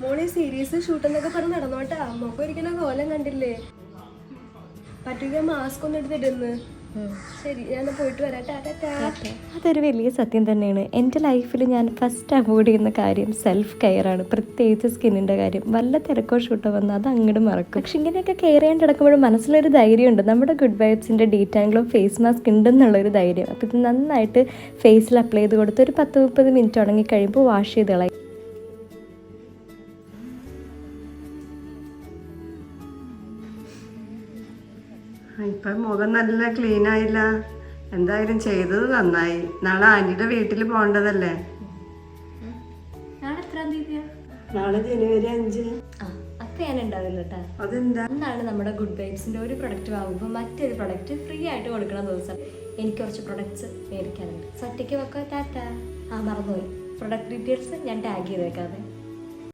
മോളെ series shoot എന്നൊക്കെ പറഞ്ഞ് നടന്നോട്ടാ. അമ്മക്ക് ഒരിക്കലും കോലം കണ്ടില്ലേ? പറ്റുക മാസ്ക് ഒന്ന് എടുത്തിടുന്ന്. ശരി, ഞാൻ പോയിട്ട് വരാം. അതൊരു വലിയ സത്യം തന്നെയാണ്. എൻ്റെ ലൈഫിൽ ഞാൻ ഫസ്റ്റ് അവോയ്ഡ് ചെയ്യുന്ന കാര്യം സെൽഫ് കെയറാണ്. പ്രത്യേകിച്ച് സ്കിന്നിൻ്റെ കാര്യം. വല്ല തിരക്കോ ഷൂട്ടോ വന്നാൽ അത് അങ്ങോട്ട് മറക്കും. പക്ഷെ ഇങ്ങനെയൊക്കെ കെയർ ചെയ്യാൻ കിടക്കുമ്പോഴും മനസ്സിലൊരു ധൈര്യമുണ്ട്. നമ്മുടെ ഗുഡ് വൈബ്സിൻ്റെ ഡീറ്റാങ്ലോ ഫേസ് മാസ്ക് ഉണ്ടെന്നുള്ളൊരു ധൈര്യം. അപ്പോൾ ഇത് നന്നായിട്ട് ഫേസിൽ അപ്ലൈ ചെയ്ത് കൊടുത്ത് ഒരു 10-30 മിനിറ്റ് ഉണങ്ങി കഴിയുമ്പോൾ വാഷ് ചെയ്ത് കളയും. ഇപ്പം മുഖം നല്ല ക്ലീൻ ആയില്ല. എന്തായാലും ചെയ്തത് നന്നായി. നാളെ ആന്റിയുടെ വീട്ടിൽ പോകേണ്ടതല്ലേ? നാളെ ജനുവരി 5. അപ്പം ഞാൻ ഉണ്ടാവില്ല കേട്ടോ. അതെന്താ? അന്നാണ് നമ്മുടെ ഗുഡ് വൈബ്സിൻ്റെ ഒരു പ്രൊഡക്റ്റ് വാങ്ങുമ്പോൾ മറ്റൊരു പ്രൊഡക്റ്റ് ഫ്രീ ആയിട്ട് കൊടുക്കുന്ന ദിവസം. എനിക്ക് കുറച്ച് പ്രൊഡക്ട്സ് മേടിക്കാനുണ്ട്. ഒറ്റയ്ക്ക് വെക്കോ ടാറ്റ. മറന്നുപോയി. പ്രൊഡക്റ്റ് ഡീറ്റെയിൽസ് ഞാൻ ടാഗ് ചെയ്തേക്കാതെ.